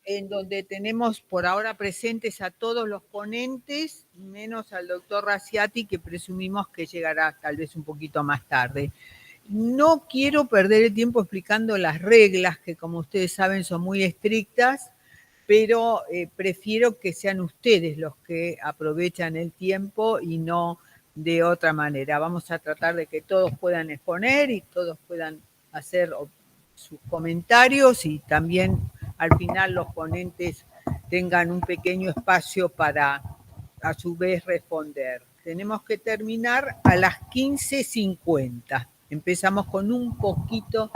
en donde tenemos por ahora presentes a todos los ponentes, menos al doctor Raciati, que presumimos que llegará tal vez un poquito más tarde. No quiero perder el tiempo explicando las reglas, que como ustedes saben son muy estrictas, pero prefiero que sean ustedes los que aprovechan el tiempo y no de otra manera. Vamos a tratar de que todos puedan exponer y todos puedan hacer sus comentarios y también al final los ponentes tengan un pequeño espacio para a su vez responder. Tenemos que terminar a las 15:50. Empezamos con un poquito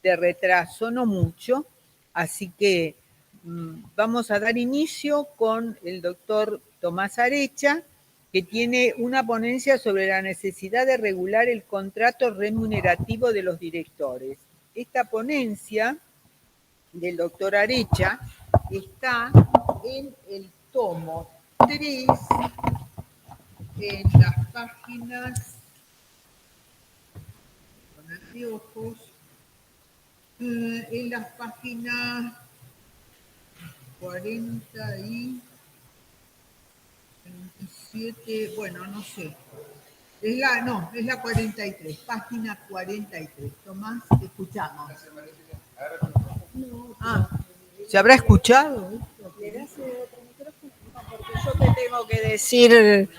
de retraso, no mucho, así que vamos a dar inicio con el doctor Tomás Arecha, que tiene una ponencia sobre la necesidad de regular el contrato remunerativo de los directores. Esta ponencia del doctor Arecha está en el tomo 3, en las páginas, con anteojos, en las páginas 40 y 27, bueno, no sé. Es la 43, página 43. Tomás, te escuchamos. ¿Se habrá escuchado? Porque yo te tengo que decir...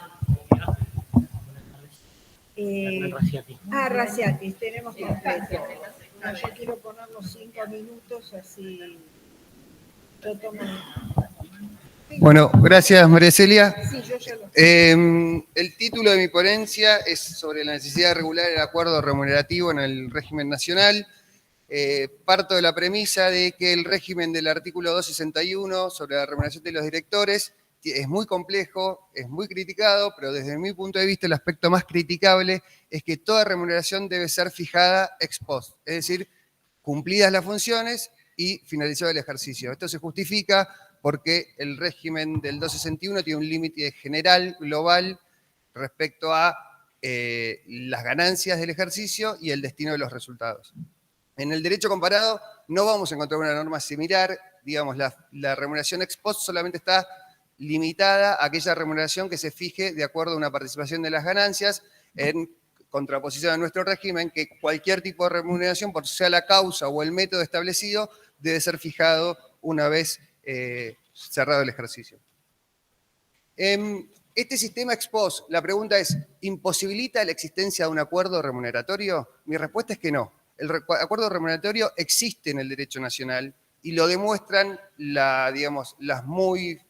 Raciati, tenemos completo. No, yo quiero poner los 5 minutos, así yo tomo... Bueno, gracias María Celia. Sí, yo ya lo... El título de mi ponencia es sobre la necesidad de regular el acuerdo remunerativo en el régimen nacional. Parto de la premisa de que el régimen del artículo 261 sobre la remuneración de los directores es muy complejo, es muy criticado, pero desde mi punto de vista el aspecto más criticable es que toda remuneración debe ser fijada ex post, es decir, cumplidas las funciones y finalizado el ejercicio. Esto se justifica porque el régimen del 261 tiene un límite general, global, respecto a las ganancias del ejercicio y el destino de los resultados. En el derecho comparado no vamos a encontrar una norma similar, digamos, la remuneración ex post solamente está limitada a aquella remuneración que se fije de acuerdo a una participación de las ganancias, en contraposición a nuestro régimen, que cualquier tipo de remuneración, por sea la causa o el método establecido, debe ser fijado una vez cerrado el ejercicio. Este sistema ex post, la pregunta es, ¿imposibilita la existencia de un acuerdo remuneratorio? Mi respuesta es que no. El acuerdo remuneratorio existe en el derecho nacional y lo demuestran los muy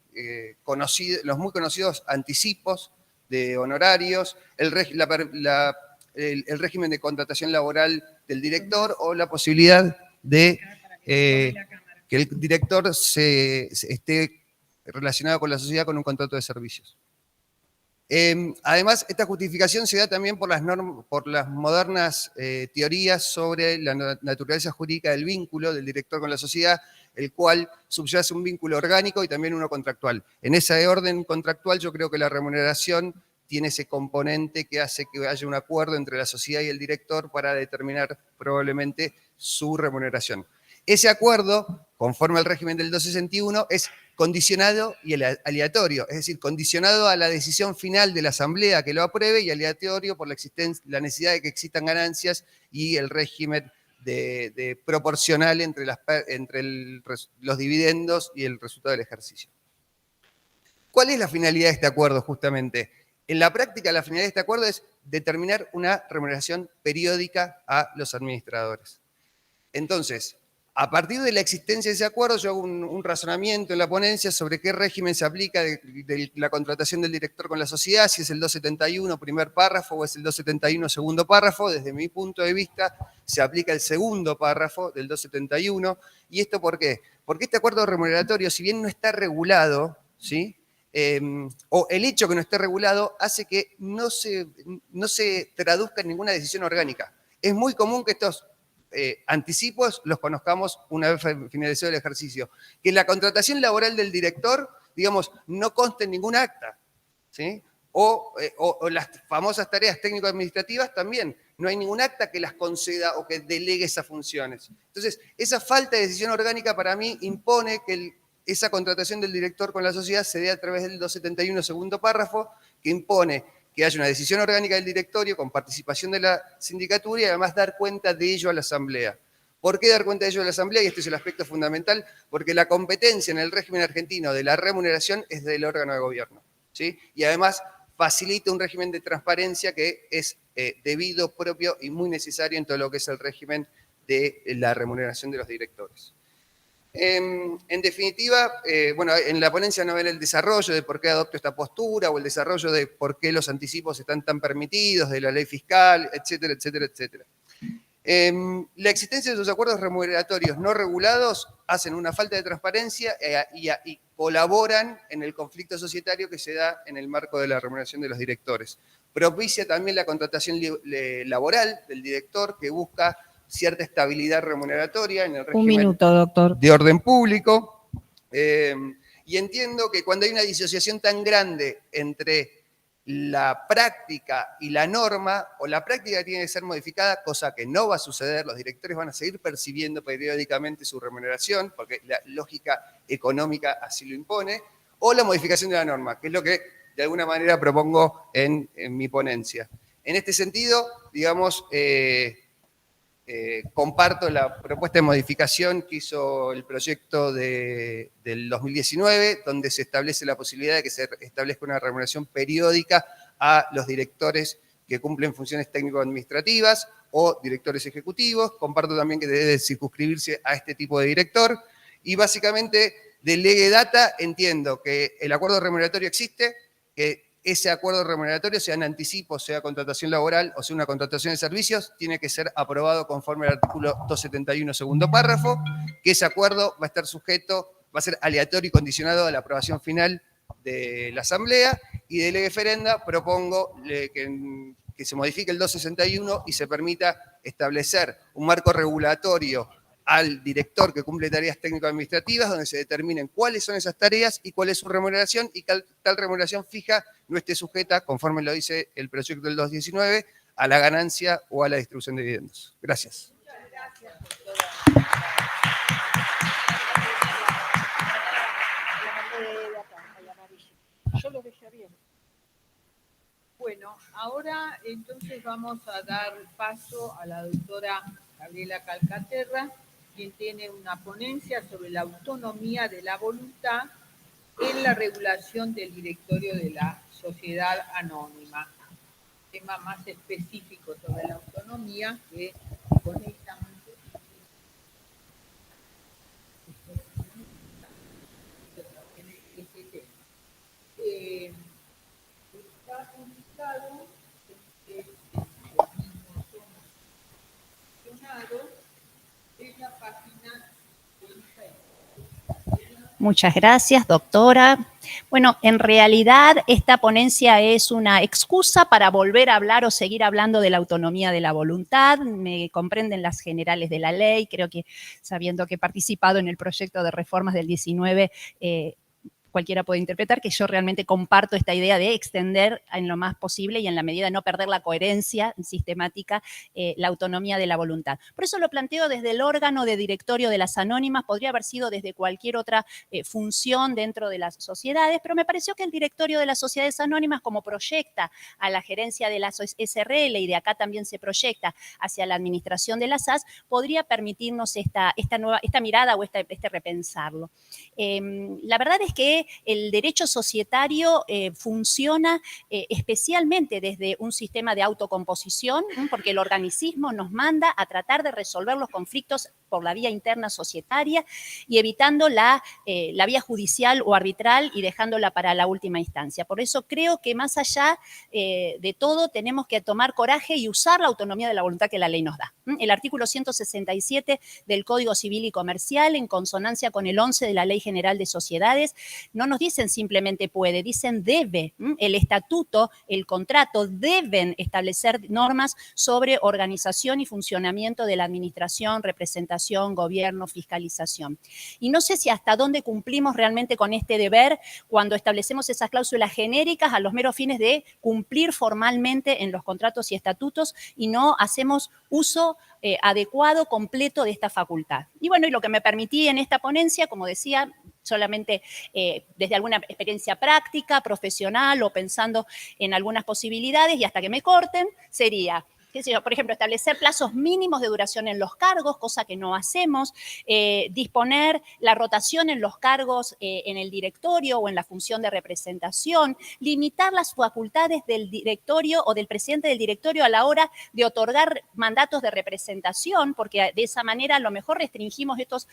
conocidos anticipos de honorarios, el régimen de contratación laboral del director o la posibilidad de que el director esté relacionado con la sociedad con un contrato de servicios. Además, esta justificación se da también por las modernas teorías sobre la naturaleza jurídica del vínculo del director con la sociedad, el cual subyace un vínculo orgánico y también uno contractual. En ese orden contractual yo creo que la remuneración tiene ese componente que hace que haya un acuerdo entre la sociedad y el director para determinar probablemente su remuneración. Ese acuerdo, conforme al régimen del 261, es condicionado y aleatorio, es decir, condicionado a la decisión final de la asamblea que lo apruebe y aleatorio por la necesidad de que existan ganancias y el régimen de proporcional entre los dividendos y el resultado del ejercicio. ¿Cuál es la finalidad de este acuerdo justamente? En la práctica, la finalidad de este acuerdo es determinar una remuneración periódica a los administradores. Entonces, a partir de la existencia de ese acuerdo, yo hago un razonamiento en la ponencia sobre qué régimen se aplica de la contratación del director con la sociedad, si es el 271 primer párrafo o es el 271 segundo párrafo. Desde mi punto de vista, se aplica el segundo párrafo del 271. ¿Y esto por qué? Porque este acuerdo remuneratorio, si bien no está regulado, ¿sí? O el hecho que no esté regulado hace que no se traduzca en ninguna decisión orgánica. Es muy común que estos anticipos los conozcamos una vez finalizado el ejercicio. Que la contratación laboral del director, digamos, no conste en ningún acta, ¿sí? O las famosas tareas técnico-administrativas también. No hay ningún acta que las conceda o que delegue esas funciones. Entonces, esa falta de decisión orgánica para mí impone que esa contratación del director con la sociedad se dé a través del 271, segundo párrafo, que impone que haya una decisión orgánica del directorio con participación de la sindicatura y además dar cuenta de ello a la asamblea. ¿Por qué dar cuenta de ello a la asamblea? Y este es el aspecto fundamental, porque la competencia en el régimen argentino de la remuneración es del órgano de gobierno, ¿sí? Y además facilita un régimen de transparencia que es debido, propio y muy necesario en todo lo que es el régimen de la remuneración de los directores. En definitiva, bueno, en la ponencia no ven el desarrollo de por qué adopto esta postura o el desarrollo de por qué los anticipos están tan permitidos, de la ley fiscal, etcétera, etcétera, etcétera. La existencia de esos acuerdos remuneratorios no regulados hacen una falta de transparencia y colaboran en el conflicto societario que se da en el marco de la remuneración de los directores. Propicia también la contratación laboral del director que busca cierta estabilidad remuneratoria en el régimen. Un minuto, doctor. De orden público. Y entiendo que cuando hay una disociación tan grande entre la práctica y la norma, o la práctica tiene que ser modificada, cosa que no va a suceder, los directores van a seguir percibiendo periódicamente su remuneración, porque la lógica económica así lo impone, o la modificación de la norma, que es lo que de alguna manera propongo en mi ponencia. En este sentido, digamos, comparto la propuesta de modificación que hizo el proyecto del 2019, donde se establece la posibilidad de que se establezca una remuneración periódica a los directores que cumplen funciones técnico-administrativas o directores ejecutivos. Comparto también que debe circunscribirse a este tipo de director. Y básicamente, de lege data, entiendo que el acuerdo remuneratorio existe, que ese acuerdo remuneratorio, sea en anticipo, sea contratación laboral o sea una contratación de servicios, tiene que ser aprobado conforme al artículo 271, segundo párrafo, que ese acuerdo va a estar sujeto, va a ser aleatorio y condicionado a la aprobación final de la Asamblea, y de lege ferenda propongo que se modifique el 261 y se permita establecer un marco regulatorio al director que cumple tareas técnico-administrativas, donde se determinen cuáles son esas tareas y cuál es su remuneración, y que tal remuneración fija no esté sujeta, conforme lo dice el proyecto del 219, a la ganancia o a la distribución de dividendos. Gracias. Muchas gracias por toda Yo lo dejé bien. Bueno, ahora entonces vamos a dar paso a la doctora Gabriela Calcaterra, quien tiene una ponencia sobre la autonomía de la voluntad en la regulación del directorio de la sociedad anónima. Tema más específico sobre la autonomía que conecta mucho. Este tema. Está publicado en la página de Facebook. Muchas gracias, doctora. Bueno, en realidad esta ponencia es una excusa para volver a hablar o seguir hablando de la autonomía de la voluntad. Me comprenden las generales de la ley. Creo que, sabiendo que he participado en el proyecto de reformas del 19, cualquiera puede interpretar que yo realmente comparto esta idea de extender en lo más posible y en la medida de no perder la coherencia sistemática, la autonomía de la voluntad. Por eso lo planteo desde el órgano de directorio de las anónimas, podría haber sido desde cualquier otra función dentro de las sociedades, pero me pareció que el directorio de las sociedades anónimas, como proyecta a la gerencia de las SRL y de acá también se proyecta hacia la administración de las SAS, podría permitirnos esta mirada o este repensarlo. La verdad es que el derecho societario funciona especialmente desde un sistema de autocomposición, porque el organicismo nos manda a tratar de resolver los conflictos por la vía interna societaria y evitando la vía judicial o arbitral y dejándola para la última instancia. Por eso creo que más allá de todo tenemos que tomar coraje y usar la autonomía de la voluntad que la ley nos da. El artículo 167 del Código Civil y Comercial, en consonancia con el 11 de la Ley General de Sociedades, no nos dicen simplemente puede, dicen debe. El estatuto, el contrato deben establecer normas sobre organización y funcionamiento de la administración, representación, gobierno, fiscalización. Y no sé si hasta dónde cumplimos realmente con este deber cuando establecemos esas cláusulas genéricas a los meros fines de cumplir formalmente en los contratos y estatutos y no hacemos uso adecuado, completo de esta facultad. Y bueno, y lo que me permití en esta ponencia, como decía, solamente desde alguna experiencia práctica, profesional o pensando en algunas posibilidades y hasta que me corten, sería, qué sé yo, por ejemplo, establecer plazos mínimos de duración en los cargos, cosa que no hacemos, disponer la rotación en los cargos en el directorio o en la función de representación, limitar las facultades del directorio o del presidente del directorio a la hora de otorgar mandatos de representación, porque de esa manera a lo mejor restringimos estos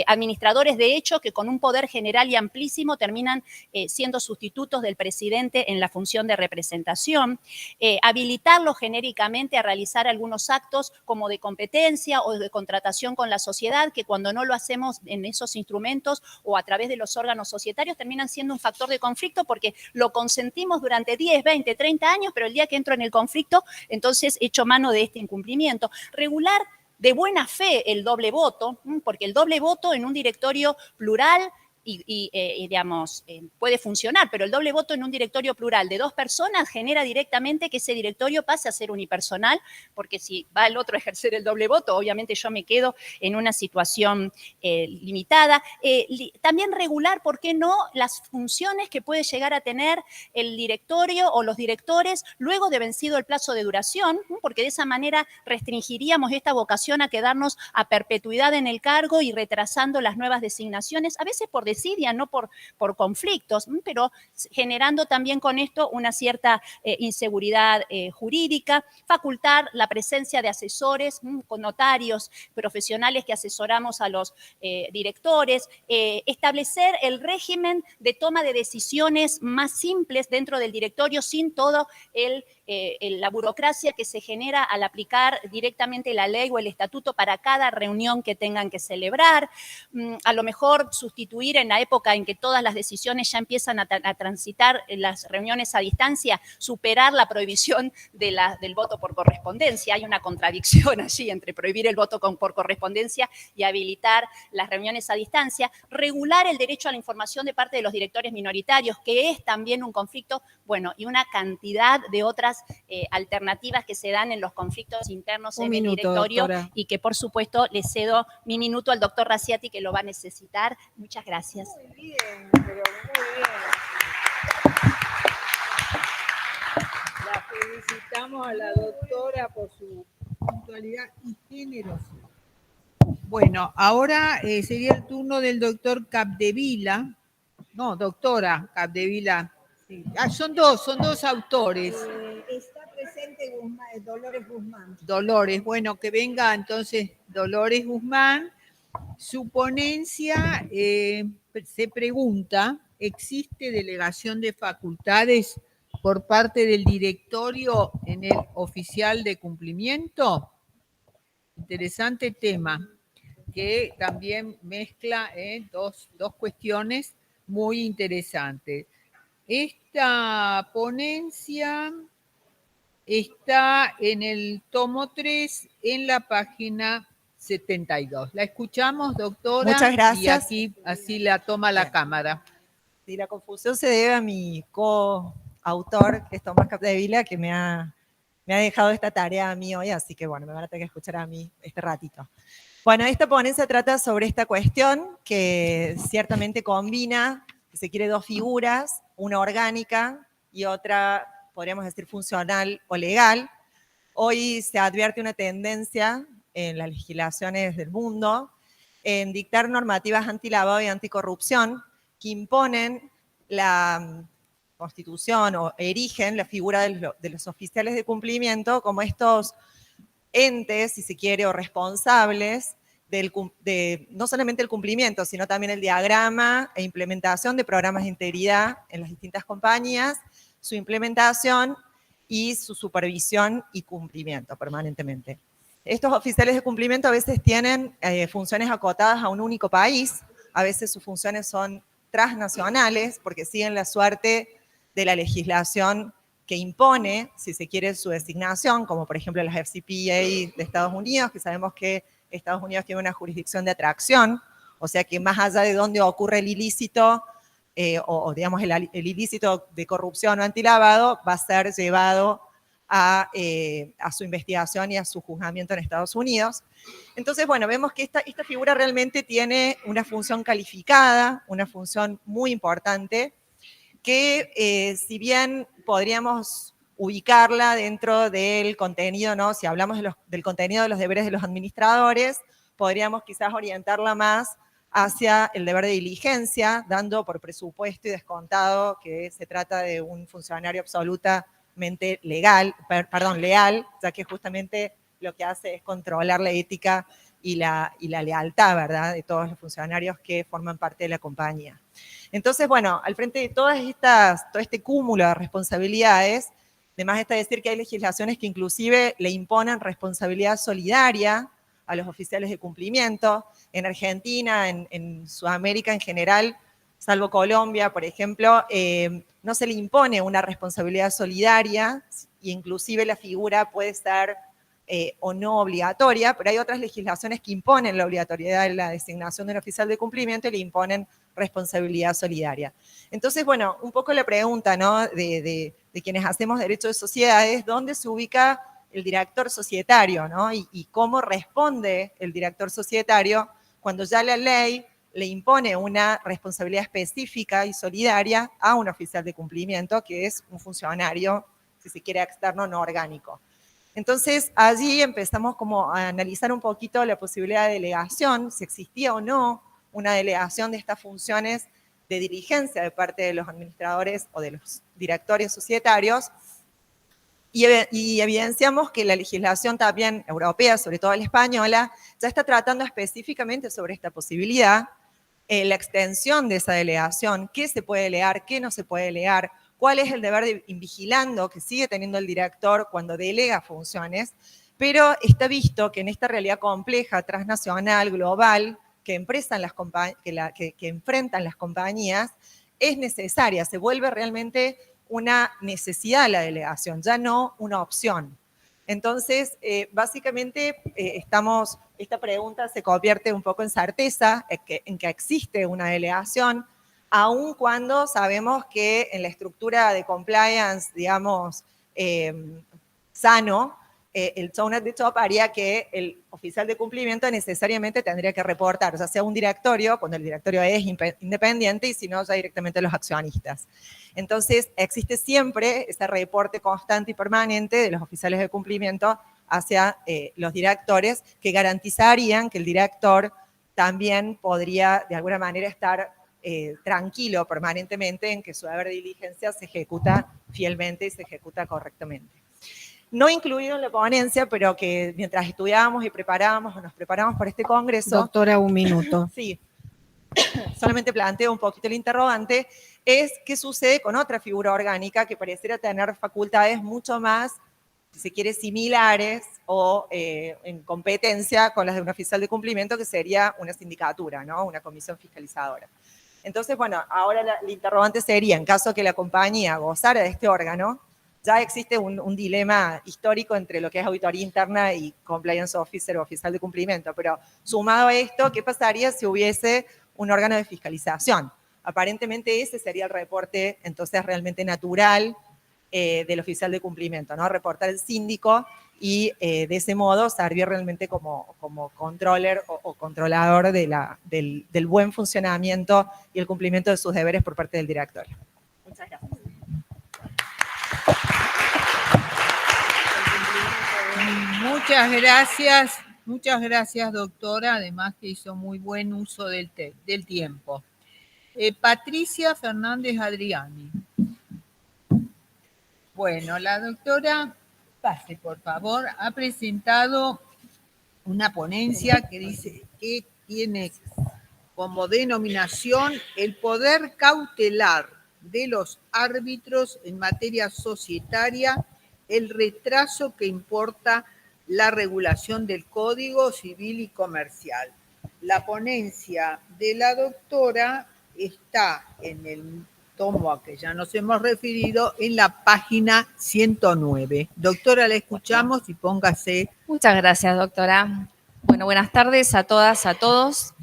administradores de hecho que con un poder general y amplísimo terminan siendo sustitutos del presidente en la función de representación, habilitarlo genéricamente a realizar algunos actos como de competencia o de contratación con la sociedad, que cuando no lo hacemos en esos instrumentos o a través de los órganos societarios terminan siendo un factor de conflicto porque lo consentimos durante 10, 20, 30 años, pero el día que entro en el conflicto, entonces echo mano de este incumplimiento. Regular de buena fe el doble voto, porque el doble voto en un directorio plural digamos, puede funcionar, pero el doble voto en un directorio plural de 2 personas genera directamente que ese directorio pase a ser unipersonal, porque si va el otro a ejercer el doble voto, obviamente yo me quedo en una situación limitada. También regular, ¿por qué no?, las funciones que puede llegar a tener el directorio o los directores luego de vencido el plazo de duración, porque de esa manera restringiríamos esta vocación a quedarnos a perpetuidad en el cargo y retrasando las nuevas designaciones, a veces por desidia, no por conflictos, pero generando también con esto una cierta inseguridad jurídica, facultar la presencia de asesores, con notarios profesionales que asesoramos a los directores, establecer el régimen de toma de decisiones más simples dentro del directorio sin todo la burocracia que se genera al aplicar directamente la ley o el estatuto para cada reunión que tengan que celebrar, a lo mejor sustituir en la época en que todas las decisiones ya empiezan a transitar en las reuniones a distancia, superar la prohibición del voto por correspondencia. Hay una contradicción allí entre prohibir el voto por correspondencia y habilitar las reuniones a distancia, regular el derecho a la información de parte de los directores minoritarios, que es también un conflicto, bueno, y una cantidad de otras alternativas que se dan en los conflictos internos en el directorio, doctora. Y que por supuesto le cedo mi minuto al doctor Raziati, que lo va a necesitar. Muchas gracias. Muy bien, pero muy bien. La felicitamos a la doctora por su puntualidad y generosidad. Bueno, ahora sería el turno del doctor Capdevila. No, doctora Capdevila. Sí. Son dos autores. Está presente Dolores Guzmán. Dolores, bueno, que venga entonces Dolores Guzmán. Su ponencia se pregunta, ¿existe delegación de facultades por parte del directorio en el oficial de cumplimiento? Interesante tema, que también mezcla dos cuestiones muy interesantes. Esta ponencia está en el tomo 3, en la página 72. La escuchamos, doctora. Muchas gracias. Y aquí así la toma la cámara. Sí, la confusión se debe a mi coautor, que es Tomás Capdevila, que me ha dejado esta tarea a mí hoy, así que bueno, me van a tener que escuchar a mí este ratito. Bueno, esta ponencia trata sobre esta cuestión que ciertamente combina, si se quiere, 2 figuras, una orgánica y otra, podríamos decir, funcional o legal. Hoy se advierte una tendencia en las legislaciones del mundo en dictar normativas antilavado y anticorrupción que imponen la Constitución o erigen la figura de los oficiales de cumplimiento como estos entes, si se quiere, o responsables no solamente el cumplimiento, sino también el diagrama e implementación de programas de integridad en las distintas compañías, su implementación y su supervisión y cumplimiento permanentemente. Estos oficiales de cumplimiento a veces tienen funciones acotadas a un único país, a veces sus funciones son transnacionales porque siguen la suerte de la legislación que impone, si se quiere, su designación, como por ejemplo las FCPA de Estados Unidos, que sabemos que Estados Unidos tiene una jurisdicción de atracción, o sea que más allá de dónde ocurre el ilícito, o digamos el ilícito de corrupción o antilavado, va a ser llevado a su investigación y a su juzgamiento en Estados Unidos. Entonces, bueno, vemos que esta figura realmente tiene una función calificada, una función muy importante, que si bien podríamos ubicarla dentro del contenido, ¿no? Si hablamos del contenido de los deberes de los administradores, podríamos quizás orientarla más hacia el deber de diligencia, dando por presupuesto y descontado que se trata de un funcionario absolutamente leal, ya que justamente lo que hace es controlar la ética y la lealtad, ¿verdad?, de todos los funcionarios que forman parte de la compañía. Entonces, bueno, al frente de todo este cúmulo de responsabilidades, además está decir que hay legislaciones que inclusive le imponen responsabilidad solidaria a los oficiales de cumplimiento. En Argentina, en Sudamérica en general, salvo Colombia, por ejemplo, no se le impone una responsabilidad solidaria, e inclusive la figura puede ser o no obligatoria, pero hay otras legislaciones que imponen la obligatoriedad de la designación de un oficial de cumplimiento y le imponen responsabilidad solidaria. Entonces, bueno, un poco la pregunta, ¿no?, de quienes hacemos derecho de sociedades, ¿dónde se ubica el director societario, ¿no? Y cómo responde el director societario cuando ya la ley le impone una responsabilidad específica y solidaria a un oficial de cumplimiento, que es un funcionario, si se quiere, externo, no orgánico. Entonces, allí empezamos como a analizar un poquito la posibilidad de delegación, si existía o no una delegación de estas funciones de dirigencia de parte de los administradores o de los directores societarios, y evidenciamos que la legislación también europea, sobre todo la española, ya está tratando específicamente sobre esta posibilidad, la extensión de esa delegación, qué se puede delegar, qué no se puede delegar, cuál es el deber de vigilando que sigue teniendo el director cuando delega funciones, pero está visto que en esta realidad compleja, transnacional, global, que enfrentan las compañías, es necesaria, se vuelve realmente una necesidad la delegación, ya no una opción. Entonces, básicamente, esta pregunta se convierte un poco en certeza en que existe una delegación, aun cuando sabemos que en la estructura de compliance, digamos, sano, el show not the top haría que el oficial de cumplimiento necesariamente tendría que reportar, ya sea un directorio, cuando el directorio es independiente, y si no, ya directamente a los accionistas. Entonces, existe siempre ese reporte constante y permanente de los oficiales de cumplimiento hacia los directores, que garantizarían que el director también podría, de alguna manera, estar tranquilo permanentemente en que su deber de diligencia se ejecuta fielmente y se ejecuta correctamente. No incluido en la ponencia, pero que mientras estudiábamos y preparábamos o nos preparamos para este congreso. Doctora, un minuto. Sí, solamente planteo un poquito el interrogante, es qué sucede con otra figura orgánica que pareciera tener facultades mucho más, si se quiere, similares o en competencia con las de un oficial de cumplimiento, que sería una sindicatura, ¿no?, una comisión fiscalizadora. Entonces, bueno, ahora el interrogante sería, en caso que la compañía gozara de este órgano, ya existe un dilema histórico entre lo que es auditoría interna y compliance officer o oficial de cumplimiento, pero sumado a esto, ¿qué pasaría si hubiese un órgano de fiscalización? Aparentemente ese sería el reporte, entonces, realmente natural del oficial de cumplimiento, ¿no? Reportar al síndico y de ese modo servir realmente como controller o controlador del buen funcionamiento y el cumplimiento de sus deberes por parte del directorio. Muchas gracias. Muchas gracias, doctora, además que hizo muy buen uso del tiempo. Patricia Fernández Adriani. Bueno, la doctora, pase por favor, ha presentado una ponencia que dice que tiene como denominación el poder cautelar de los árbitros en materia societaria, el retraso que importa la regulación del Código Civil y Comercial. La ponencia de la doctora está en el tomo a que ya nos hemos referido, en la página 109. Doctora, la escuchamos y póngase. Muchas gracias, doctora. Bueno, buenas tardes a todas, a todos.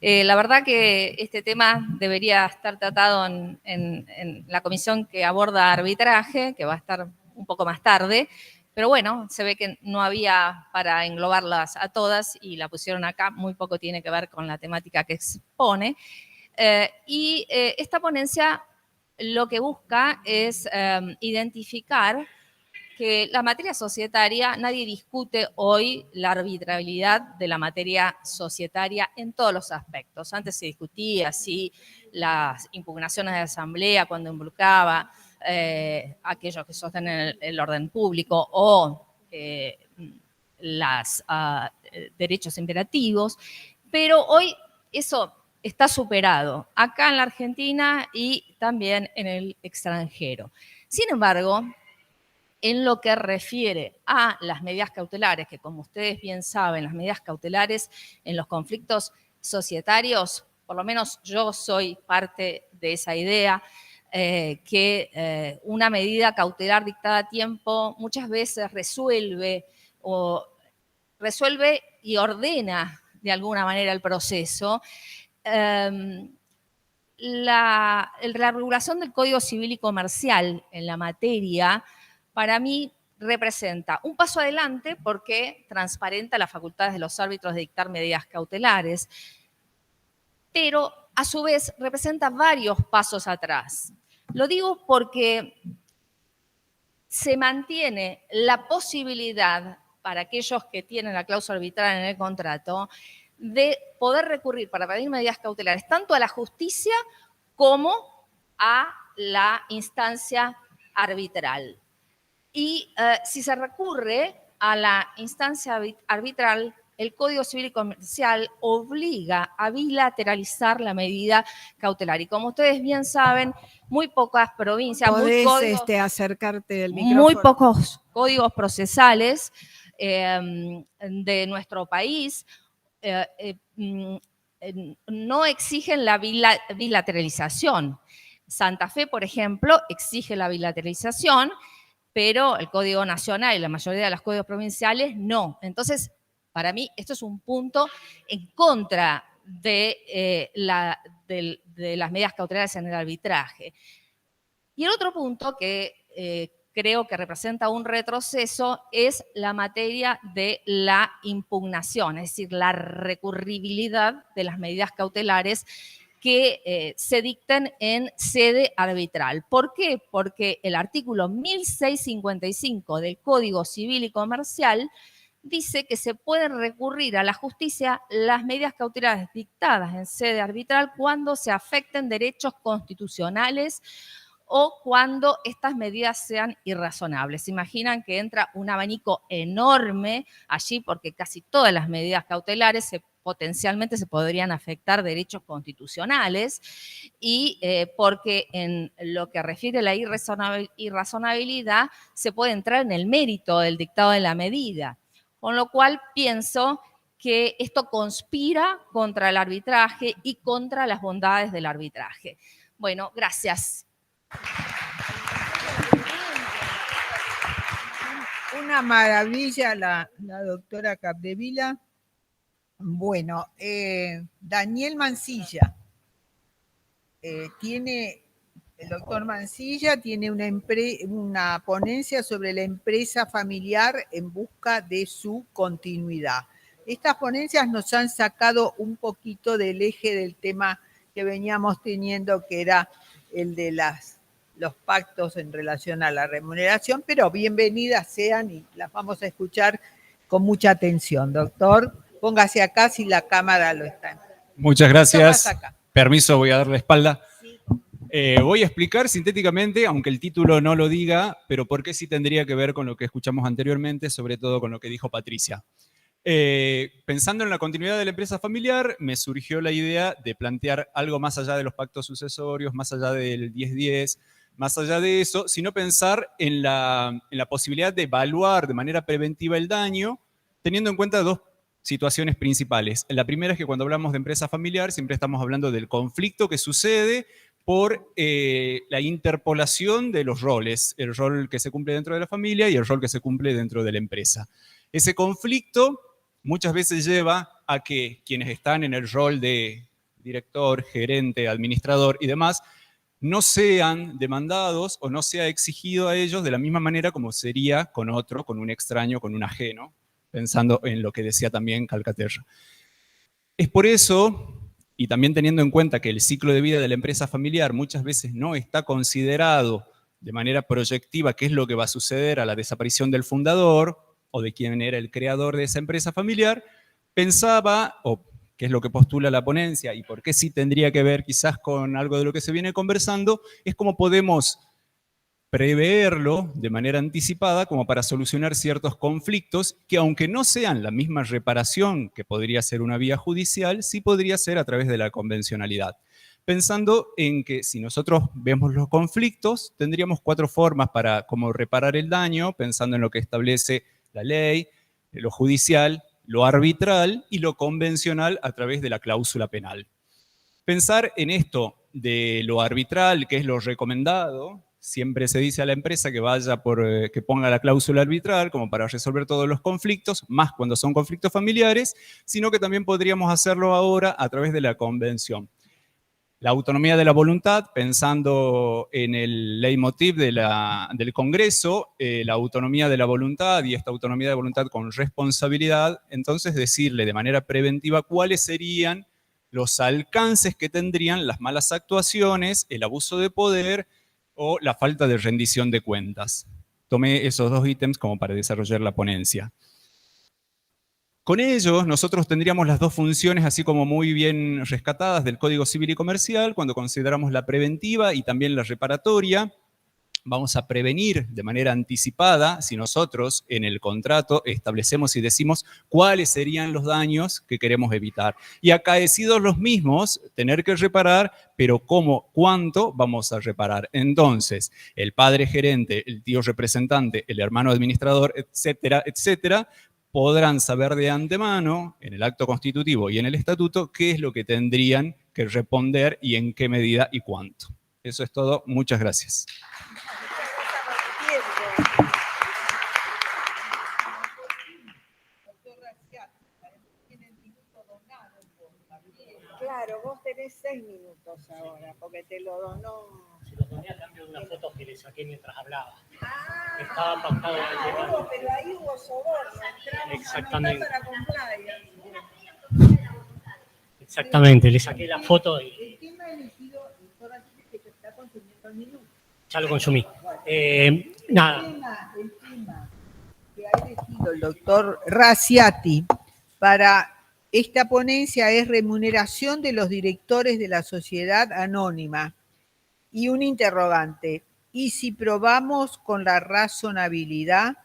La verdad que este tema debería estar tratado en la comisión que aborda arbitraje, que va a estar un poco más tarde, pero bueno, se ve que no había para englobarlas a todas y la pusieron acá, muy poco tiene que ver con la temática que expone. Esta ponencia lo que busca es identificar que la materia societaria, nadie discute hoy la arbitrariedad de la materia societaria en todos los aspectos. Antes se discutía si las impugnaciones de asamblea cuando involucraba aquellos que sostienen el orden público o los derechos imperativos, pero hoy eso está superado acá en la Argentina y también en el extranjero. Sin embargo, en lo que refiere a las medidas cautelares, que como ustedes bien saben, las medidas cautelares en los conflictos societarios, por lo menos yo soy parte de esa idea, que una medida cautelar dictada a tiempo muchas veces resuelve y ordena de alguna manera el proceso. La regulación del Código Civil y Comercial en la materia, para mí, representa un paso adelante porque transparenta las facultades de los árbitros de dictar medidas cautelares, pero a su vez representa varios pasos atrás. Lo digo porque se mantiene la posibilidad para aquellos que tienen la cláusula arbitral en el contrato de poder recurrir para pedir medidas cautelares tanto a la justicia como a la instancia arbitral. Y si se recurre a la instancia arbitral, el Código Civil y Comercial obliga a bilateralizar la medida cautelar. Y como ustedes bien saben, muy pocas provincias, ¿Podés acercarte del micrófono? muy pocos códigos procesales de nuestro país no exigen la bilateralización. Santa Fe, por ejemplo, exige la bilateralización, pero el Código Nacional y la mayoría de los códigos provinciales no. Entonces, para mí, esto es un punto en contra de las medidas cautelares en el arbitraje. Y el otro punto que creo que representa un retroceso es la materia de la impugnación, es decir, la recurribilidad de las medidas cautelares que se dicten en sede arbitral. ¿Por qué? Porque el artículo 1655 del Código Civil y Comercial dice que se pueden recurrir a la justicia las medidas cautelares dictadas en sede arbitral cuando se afecten derechos constitucionales o cuando estas medidas sean irrazonables. Se imaginan que entra un abanico enorme allí porque casi todas las medidas cautelares potencialmente se podrían afectar derechos constitucionales y porque en lo que refiere a la irrazonabilidad se puede entrar en el mérito del dictado de la medida. Con lo cual pienso que esto conspira contra el arbitraje y contra las bondades del arbitraje. Bueno, gracias. Una maravilla la doctora Capdevila. Bueno, Daniel Mancilla. El doctor Mancilla tiene una ponencia sobre la empresa familiar en busca de su continuidad. Estas ponencias nos han sacado un poquito del eje del tema que veníamos teniendo, que era el de los pactos en relación a la remuneración, pero bienvenidas sean y las vamos a escuchar con mucha atención. Doctor, póngase acá si la cámara lo está. Muchas gracias. Permiso, voy a dar la espalda. Voy a explicar sintéticamente, aunque el título no lo diga, pero por qué sí tendría que ver con lo que escuchamos anteriormente, sobre todo con lo que dijo Patricia. Pensando en la continuidad de la empresa familiar, me surgió la idea de plantear algo más allá de los pactos sucesorios, más allá del 10-10, más allá de eso, sino pensar en la posibilidad de evaluar de manera preventiva el daño, teniendo en cuenta dos situaciones principales. La primera es que cuando hablamos de empresa familiar siempre estamos hablando del conflicto que sucede por la interpolación de los roles, el rol que se cumple dentro de la familia y el rol que se cumple dentro de la empresa. Ese conflicto muchas veces lleva a que quienes están en el rol de director, gerente, administrador y demás, no sean demandados o no sea exigido a ellos de la misma manera como sería con otro, con un extraño, con un ajeno, pensando en lo que decía también Calcaterra. Es por eso, y también teniendo en cuenta que el ciclo de vida de la empresa familiar muchas veces no está considerado de manera proyectiva qué es lo que va a suceder a la desaparición del fundador o de quién era el creador de esa empresa familiar, pensaba, o qué es lo que postula la ponencia y por qué sí tendría que ver quizás con algo de lo que se viene conversando, es cómo podemos preverlo de manera anticipada como para solucionar ciertos conflictos que, aunque no sean la misma reparación que podría ser una vía judicial, sí podría ser a través de la convencionalidad. Pensando en que si nosotros vemos los conflictos, tendríamos 4 formas para cómo reparar el daño, pensando en lo que establece la ley, lo judicial, lo arbitral y lo convencional a través de la cláusula penal. Pensar en esto de lo arbitral, que es lo recomendado, siempre se dice a la empresa que vaya que ponga la cláusula arbitral como para resolver todos los conflictos, más cuando son conflictos familiares, sino que también podríamos hacerlo ahora a través de la convención. La autonomía de la voluntad, pensando en el leitmotiv del Congreso, la autonomía de la voluntad y esta autonomía de voluntad con responsabilidad, entonces decirle de manera preventiva cuáles serían los alcances que tendrían las malas actuaciones, el abuso de poder o la falta de rendición de cuentas. Tomé esos 2 ítems como para desarrollar la ponencia. Con ellos, nosotros tendríamos las 2 funciones así como muy bien rescatadas del Código Civil y Comercial cuando consideramos la preventiva y también la reparatoria. Vamos a prevenir de manera anticipada si nosotros en el contrato establecemos y decimos cuáles serían los daños que queremos evitar. Y acaecidos los mismos, tener que reparar, pero cómo, cuánto vamos a reparar. Entonces, el padre gerente, el tío representante, el hermano administrador, etcétera, etcétera, podrán saber de antemano, en el acto constitutivo y en el estatuto, qué es lo que tendrían que responder y en qué medida y cuánto. Eso es todo. Muchas gracias. Claro, vos tenés 6 minutos ahora, porque te lo donó. Se lo doné a cambio de una foto que le saqué mientras hablaba. Estaba pactado el tema. Pero ahí hubo soborno. Exactamente. Para compliance. Exactamente, le saqué la foto y El tema elegido, doctor, que te está consumiendo el minuto. ya lo consumí. Nada. El tema que ha elegido el doctor Raziati para esta ponencia es remuneración de los directores de la sociedad anónima. Y un interrogante, ¿y si probamos con la razonabilidad,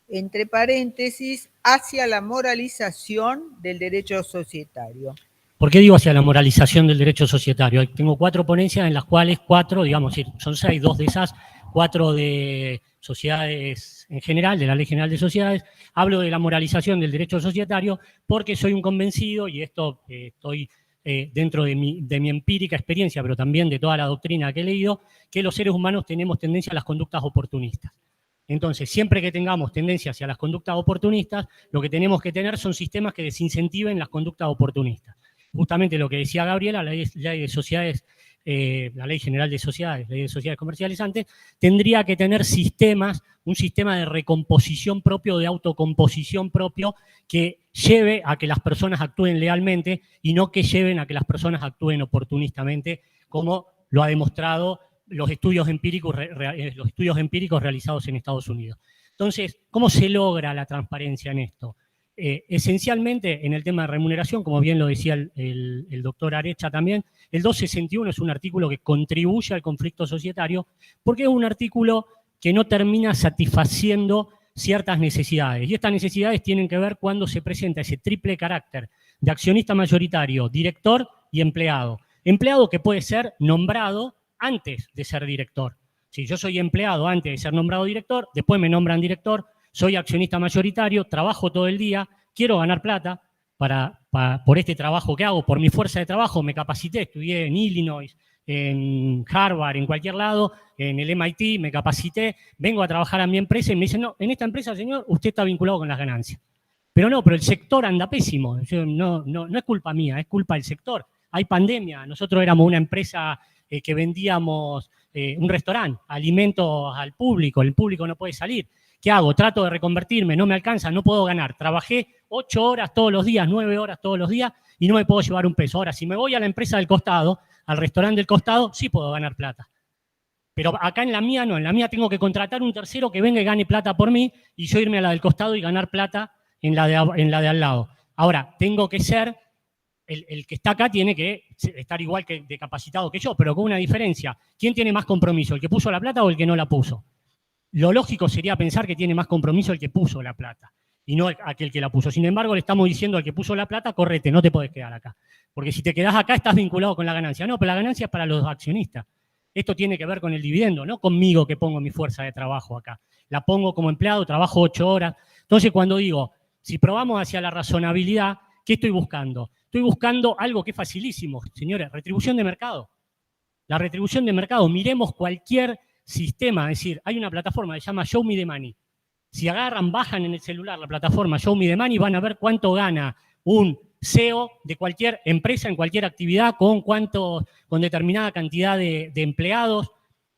entre paréntesis, hacia la moralización del derecho societario? ¿Por qué digo hacia la moralización del derecho societario? Tengo 4 ponencias en las cuales 4, digamos, son 6, 2 de esas, 4 de sociedades en general, de la Ley General de Sociedades. Hablo de la moralización del derecho societario porque soy un convencido, y esto estoy dentro de mi empírica experiencia, pero también de toda la doctrina que he leído, que los seres humanos tenemos tendencia a las conductas oportunistas. Entonces, siempre que tengamos tendencia hacia las conductas oportunistas, lo que tenemos que tener son sistemas que desincentiven las conductas oportunistas. Justamente lo que decía Gabriela, la ley de sociedades, la Ley General de Sociedades, Ley de Sociedades Comerciales antes, tendría que tener sistemas, un sistema de recomposición propio, de autocomposición propio, que lleve a que las personas actúen lealmente y no que lleven a que las personas actúen oportunistamente, como lo ha demostrado los estudios empíricos realizados en Estados Unidos. Entonces, ¿cómo se logra la transparencia en esto? Esencialmente, en el tema de remuneración, como bien lo decía el doctor Arecha también, el 261 es un artículo que contribuye al conflicto societario porque es un artículo que no termina satisfaciendo ciertas necesidades. Y estas necesidades tienen que ver cuando se presenta ese triple carácter de accionista mayoritario, director y empleado. Empleado que puede ser nombrado antes de ser director. Si yo soy empleado antes de ser nombrado director, después me nombran director, soy accionista mayoritario, trabajo todo el día, quiero ganar plata por este trabajo que hago, por mi fuerza de trabajo, me capacité, estudié en Illinois, en Harvard, en cualquier lado, en el MIT, me capacité, vengo a trabajar a mi empresa y me dicen, no, en esta empresa, señor, usted está vinculado con las ganancias. Pero el sector anda pésimo, no es culpa mía, es culpa del sector. Hay pandemia, nosotros éramos una empresa que vendíamos un restaurante, alimentos al público, el público no puede salir. ¿Qué hago? Trato de reconvertirme, no me alcanza, no puedo ganar. Trabajé 8 horas todos los días, 9 horas todos los días y no me puedo llevar un peso. Ahora, si me voy a la empresa del costado, al restaurante del costado, sí puedo ganar plata. Pero acá en la mía no, en la mía tengo que contratar un tercero que venga y gane plata por mí y yo irme a la del costado y ganar plata en la de al lado. Ahora, tengo que ser, el que está acá tiene que estar igual que de capacitado que yo, pero con una diferencia. ¿Quién tiene más compromiso, el que puso la plata o el que no la puso? Lo lógico sería pensar que tiene más compromiso el que puso la plata y no aquel que la puso. Sin embargo, le estamos diciendo al que puso la plata, correte, no te podés quedar acá. Porque si te quedás acá estás vinculado con la ganancia. No, pero la ganancia es para los accionistas. Esto tiene que ver con el dividendo, no conmigo que pongo mi fuerza de trabajo acá. La pongo como empleado, trabajo 8 horas. Entonces, cuando digo, si probamos hacia la razonabilidad, ¿qué estoy buscando? Estoy buscando algo que es facilísimo, señores, retribución de mercado. La retribución de mercado, miremos cualquier sistema, es decir, hay una plataforma que se llama Show Me the Money. Si agarran, bajan en el celular la plataforma Show Me the Money, van a ver cuánto gana un CEO de cualquier empresa en cualquier actividad con determinada cantidad de empleados.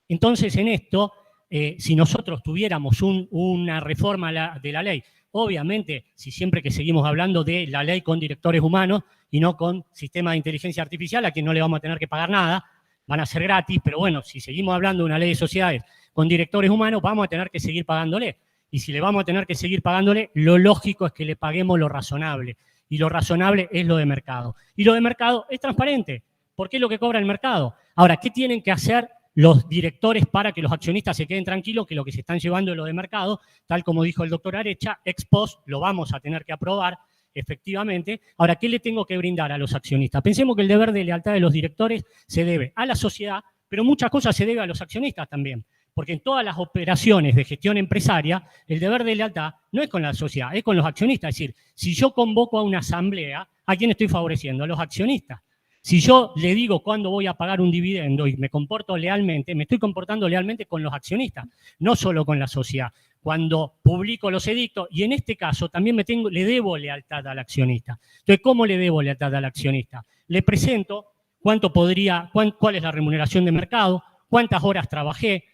Entonces, en esto, si nosotros tuviéramos una reforma de la ley, obviamente, si siempre que seguimos hablando de la ley con directores humanos y no con sistemas de inteligencia artificial, a quien no le vamos a tener que pagar nada, van a ser gratis, pero bueno, si seguimos hablando de una ley de sociedades con directores humanos, vamos a tener que seguir pagándole. Y si le vamos a tener que seguir pagándole, lo lógico es que le paguemos lo razonable. Y lo razonable es lo de mercado. Y lo de mercado es transparente, porque es lo que cobra el mercado. Ahora, ¿qué tienen que hacer los directores para que los accionistas se queden tranquilos que lo que se están llevando es lo de mercado? Tal como dijo el doctor Arecha, ex post lo vamos a tener que aprobar, efectivamente. Ahora, ¿qué le tengo que brindar a los accionistas? Pensemos que el deber de lealtad de los directores se debe a la sociedad, pero muchas cosas se debe a los accionistas también. Porque en todas las operaciones de gestión empresaria, el deber de lealtad no es con la sociedad, es con los accionistas. Es decir, si yo convoco a una asamblea, ¿a quién estoy favoreciendo? A los accionistas. Si yo le digo cuándo voy a pagar un dividendo y me comporto lealmente, me estoy comportando lealmente con los accionistas, no solo con la sociedad. Cuando publico los edictos, y en este caso también le debo lealtad al accionista. Entonces, ¿cómo le debo lealtad al accionista? Le presento cuál es la remuneración de mercado, cuántas horas trabajé,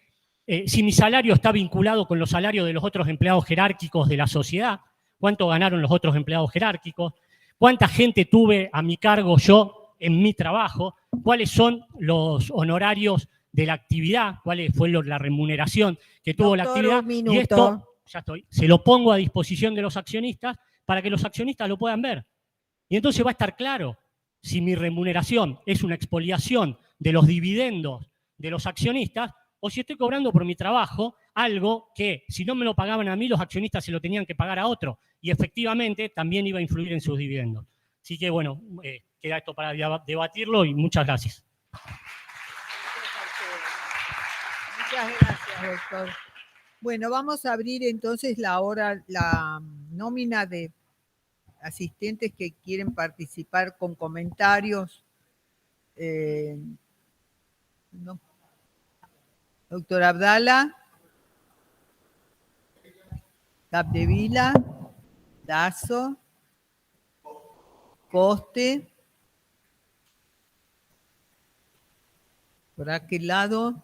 si mi salario está vinculado con los salarios de los otros empleados jerárquicos de la sociedad, cuánto ganaron los otros empleados jerárquicos, cuánta gente tuve a mi cargo yo en mi trabajo, cuáles son los honorarios de la actividad, cuál fue la remuneración que tuvo la actividad. Y esto, ya estoy, se lo pongo a disposición de los accionistas para que los accionistas lo puedan ver. Y entonces va a estar claro si mi remuneración es una expoliación de los dividendos de los accionistas o si estoy cobrando por mi trabajo algo que, si no me lo pagaban a mí, los accionistas se lo tenían que pagar a otro. Y efectivamente también iba a influir en sus dividendos. Así que, bueno, queda esto para debatirlo y muchas gracias. Muchas gracias, doctor. Bueno, vamos a abrir entonces la nómina de asistentes que quieren participar con comentarios. No. Doctor Abdala, Capdevila, Dazo, Coste, por aquel lado.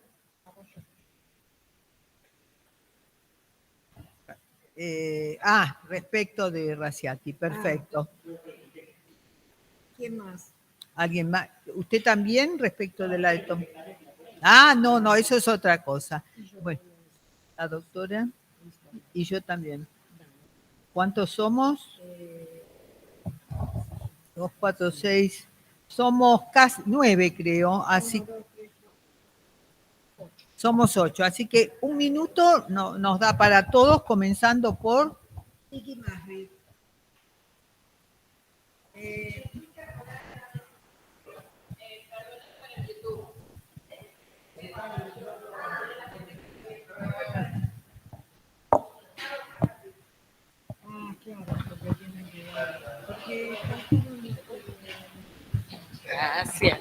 Respecto de Raciati, perfecto. ¿Quién más? ¿Alguien más? ¿Usted también respecto de la de Tom? No, eso es otra cosa. Bueno, la doctora y yo también. ¿Cuántos somos? 2, 4, 6. Somos casi 9, creo. Así somos 8. Así que 1 minuto nos da para todos, comenzando por Tiki Masri. Gracias.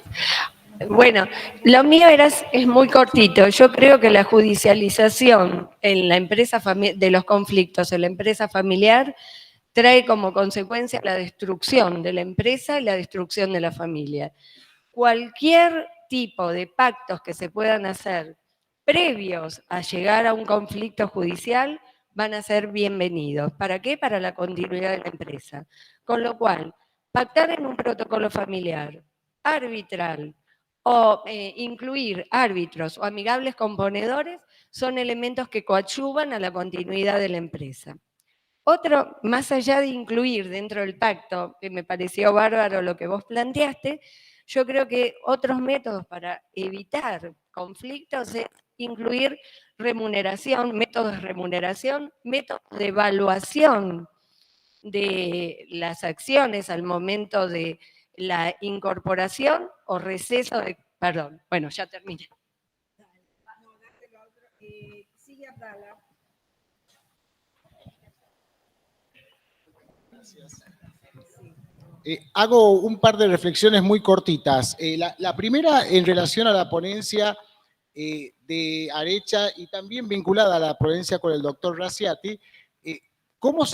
Bueno, lo mío es muy cortito. Yo creo que la judicialización en la empresa de los conflictos en la empresa familiar trae como consecuencia la destrucción de la empresa y la destrucción de la familia. Cualquier tipo de pactos que se puedan hacer previos a llegar a un conflicto judicial van a ser bienvenidos. ¿Para qué? Para la continuidad de la empresa. Con lo cual, pactar en un protocolo familiar, arbitral, o incluir árbitros o amigables componedores son elementos que coadyuvan a la continuidad de la empresa. Otro, más allá de incluir dentro del pacto, que me pareció bárbaro lo que vos planteaste, yo creo que otros métodos para evitar conflictos es incluir remuneración, métodos de remuneración, métodos de evaluación de las acciones al momento de la incorporación o receso de... Perdón, bueno, ya terminé. Sigue Abdala. Hago un par de reflexiones muy cortitas. La primera en relación a la ponencia de Arecha y también vinculada a la ponencia con el doctor Raziati. ¿Cómo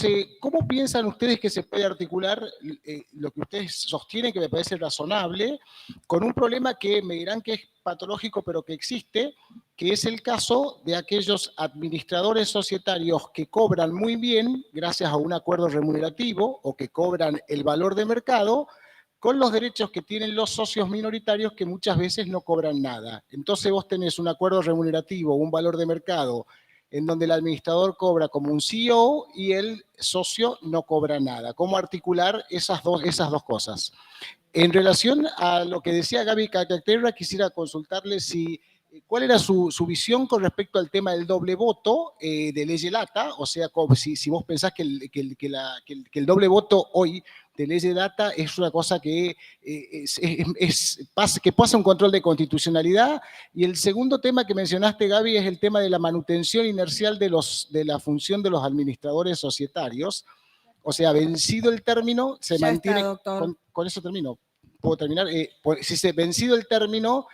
piensan ustedes que se puede articular lo que ustedes sostienen, que me parece razonable, con un problema que me dirán que es patológico, pero que existe, que es el caso de aquellos administradores societarios que cobran muy bien gracias a un acuerdo remunerativo o que cobran el valor de mercado con los derechos que tienen los socios minoritarios que muchas veces no cobran nada? Entonces vos tenés un acuerdo remunerativo, un valor de mercado, en donde el administrador cobra como un CEO y el socio no cobra nada. ¿Cómo articular esas dos cosas? En relación a lo que decía Gaby Cacacterra, quisiera consultarle cuál era su visión con respecto al tema del doble voto de Ley Lata, o sea, si vos pensás que el doble voto hoy de Ley Lata es una cosa que pasa un control de constitucionalidad. Y el segundo tema que mencionaste, Gaby, es el tema de la manutención inercial de la función de los administradores societarios. O sea, vencido el término, se Ya mantiene... está, doctor. Con eso termino. ¿Puedo terminar? Si se vencido el término,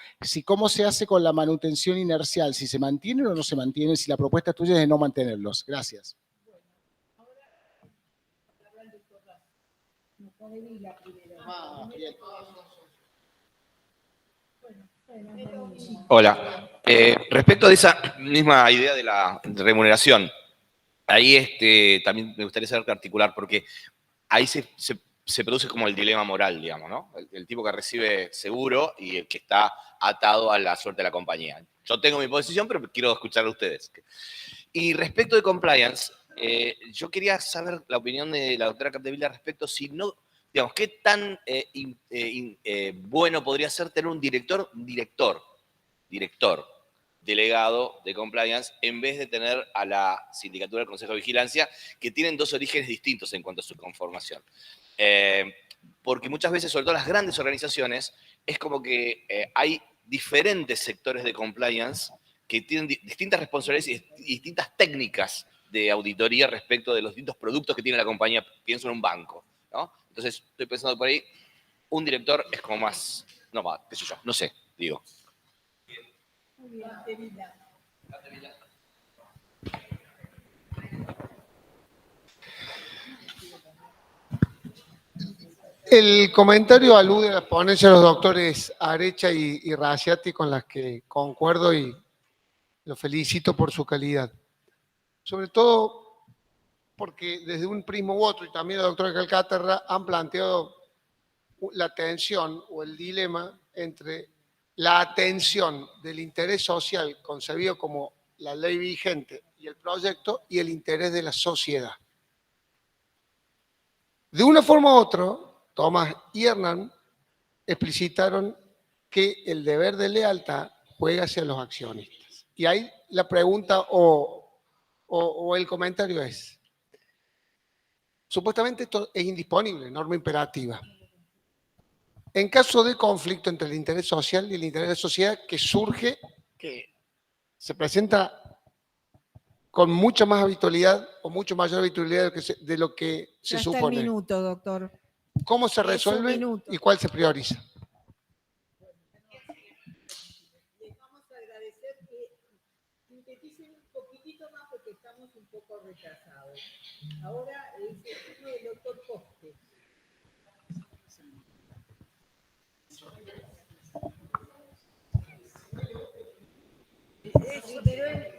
¿cómo se hace con la manutención inercial? ¿Si se mantienen o no se mantienen? Si la propuesta tuya es de no mantenerlos. Gracias. Hola. Respecto de esa misma idea de la remuneración, ahí también me gustaría saber articular, porque ahí se produce como el dilema moral, digamos, ¿no? El tipo que recibe seguro y el que está atado a la suerte de la compañía. Yo tengo mi posición, pero quiero escuchar a ustedes. Y respecto de compliance, yo quería saber la opinión de la doctora Capdevila respecto si no, digamos, qué tan bueno podría ser tener un director delegado de compliance en vez de tener a la sindicatura del Consejo de Vigilancia, que tienen dos orígenes distintos en cuanto a su conformación. Porque muchas veces, sobre todo las grandes organizaciones, es como que hay diferentes sectores de compliance que tienen distintas responsabilidades y distintas técnicas de auditoría respecto de los distintos productos que tiene la compañía. Pienso en un banco, ¿no? Entonces, estoy pensando por ahí, un director es como más, qué sé yo, no sé, digo. Muy bien, Capdevila. El comentario alude a la ponencia de los doctores Arecha y Raziati, con las que concuerdo y los felicito por su calidad. Sobre todo porque desde un prisma u otro, y también la doctora Calcaterra, han planteado la tensión o el dilema entre la atención del interés social concebido como la ley vigente y el proyecto y el interés de la sociedad. De una forma u otra, Tomás y Hernán explicitaron que el deber de lealtad juega hacia los accionistas. Y ahí la pregunta o el comentario es, supuestamente esto es indisponible, norma imperativa. En caso de conflicto entre el interés social y el interés de sociedad que surge, que se presenta con mucha más habitualidad o mucho mayor habitualidad de lo que se supone. Ya está el minuto, doctor. ¿Cómo se resuelve y cuál se prioriza? Les vamos a agradecer que sinteticen un poquitito más porque estamos un poco retrasados. Ahora es el turno del doctor Coste.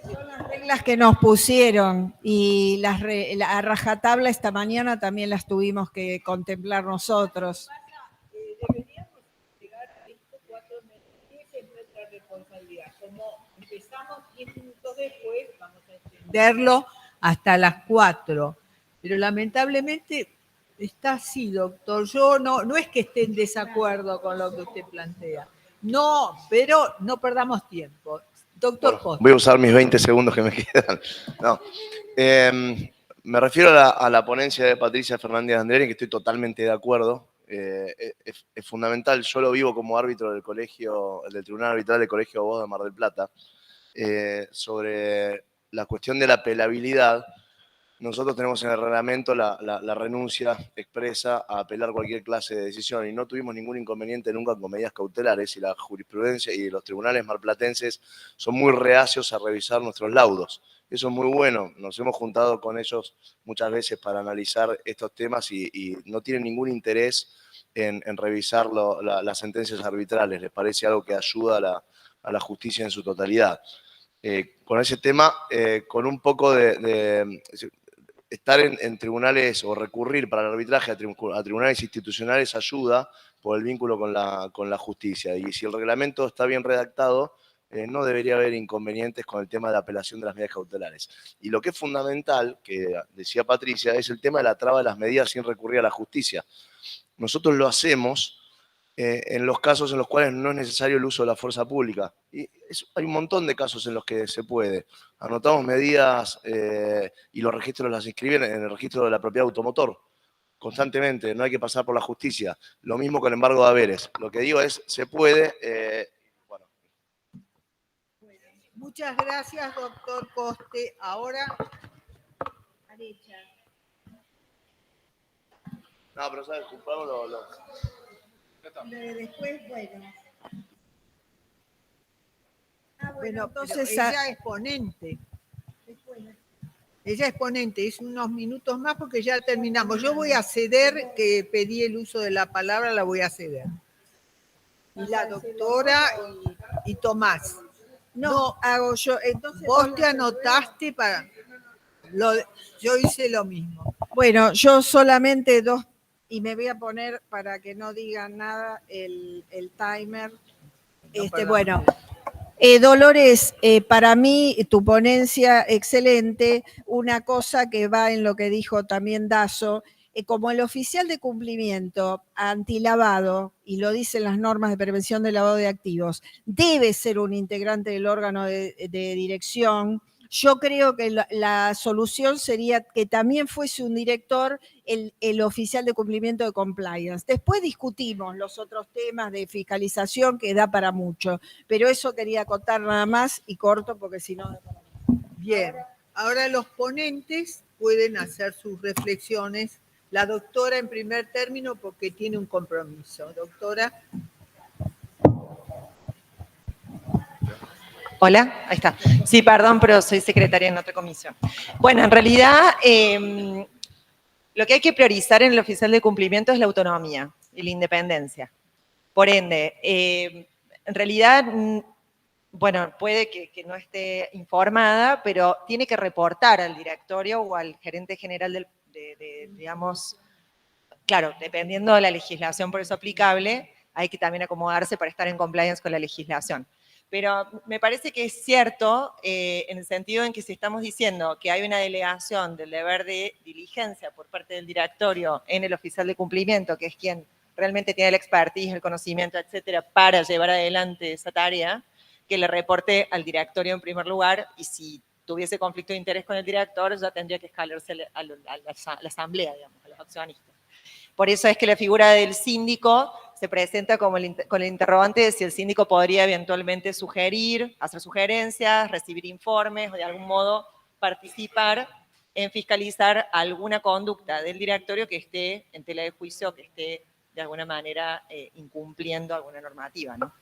Son las reglas que nos pusieron y a rajatabla esta mañana también las tuvimos que contemplar nosotros. Deberíamos llegar a estos 4 minutos, es nuestra responsabilidad. Como empezamos 10 minutos después, vamos a extenderlo hasta las 4. Pero lamentablemente está así, doctor. Yo no es que esté en desacuerdo con lo que usted plantea. No, pero no perdamos tiempo. Doctor Costa. Voy a usar mis 20 segundos que me quedan. No. Me refiero a la ponencia de Patricia Fernández Andrés, que estoy totalmente de acuerdo. Es fundamental. Yo lo vivo como árbitro del Tribunal Arbitral del Colegio de Abogados de Mar del Plata. Sobre la cuestión de la apelabilidad, nosotros tenemos en el reglamento la renuncia expresa a apelar cualquier clase de decisión y no tuvimos ningún inconveniente nunca con medidas cautelares y la jurisprudencia y los tribunales marplatenses son muy reacios a revisar nuestros laudos. Eso es muy bueno, nos hemos juntado con ellos muchas veces para analizar estos temas y no tienen ningún interés en revisar las sentencias arbitrales, les parece algo que ayuda a la justicia en su totalidad. Con ese tema, con un poco de estar en tribunales o recurrir para el arbitraje a tribunales institucionales ayuda por el vínculo con la justicia. Y si el reglamento está bien redactado, no debería haber inconvenientes con el tema de la apelación de las medidas cautelares. Y lo que es fundamental, que decía Patricia, es el tema de la traba de las medidas sin recurrir a la justicia. Nosotros lo hacemos en los casos en los cuales no es necesario el uso de la fuerza pública. Y hay un montón de casos en los que se puede. Anotamos medidas y los registros las inscriben en el registro de la propiedad automotor constantemente, no hay que pasar por la justicia. Lo mismo con el embargo de haberes. Lo que digo es, se puede. Bueno. Muchas gracias, doctor Coste. Ahora, Arecha. No, pero ¿sabes? Compramos Después, bueno. Bueno, entonces ella es ponente. Ella es ponente, es unos minutos más porque ya terminamos. Yo voy a ceder, que pedí el uso de la palabra, la voy a ceder. Y la doctora y Tomás. No, hago yo. Entonces, vos te anotaste para... yo hice lo mismo. Bueno, yo solamente 2, y me voy a poner para que no digan nada el timer. Bueno, Dolores, para mí tu ponencia excelente, una cosa que va en lo que dijo también Dazo, como el oficial de cumplimiento antilavado, y lo dicen las normas de prevención del lavado de activos, debe ser un integrante del órgano de dirección. Yo creo que la solución sería que también fuese un director el oficial de cumplimiento de compliance. Después discutimos los otros temas de fiscalización que da para mucho, pero eso quería acotar nada más y corto porque si no... Bien, ahora los ponentes pueden hacer sus reflexiones. La doctora en primer término porque tiene un compromiso. Doctora. Hola, ahí está. Sí, perdón, pero soy secretaria en otra comisión. Bueno, en realidad, lo que hay que priorizar en el oficial de cumplimiento es la autonomía y la independencia. Por ende, en realidad, bueno, puede que no esté informada, pero tiene que reportar al directorio o al gerente general digamos, claro, dependiendo de la legislación por eso aplicable, hay que también acomodarse para estar en compliance con la legislación. Pero me parece que es cierto en el sentido en que si estamos diciendo que hay una delegación del deber de diligencia por parte del directorio en el oficial de cumplimiento, que es quien realmente tiene la expertise, el conocimiento, etcétera, para llevar adelante esa tarea, que le reporte al directorio en primer lugar y si tuviese conflicto de interés con el director, ya tendría que escalarse a la asamblea, digamos, a los accionistas. Por eso es que la figura del síndico se presenta como con el interrogante de si el síndico podría eventualmente sugerir, hacer sugerencias, recibir informes o de algún modo participar en fiscalizar alguna conducta del directorio que esté en tela de juicio, que esté de alguna manera incumpliendo alguna normativa, ¿no?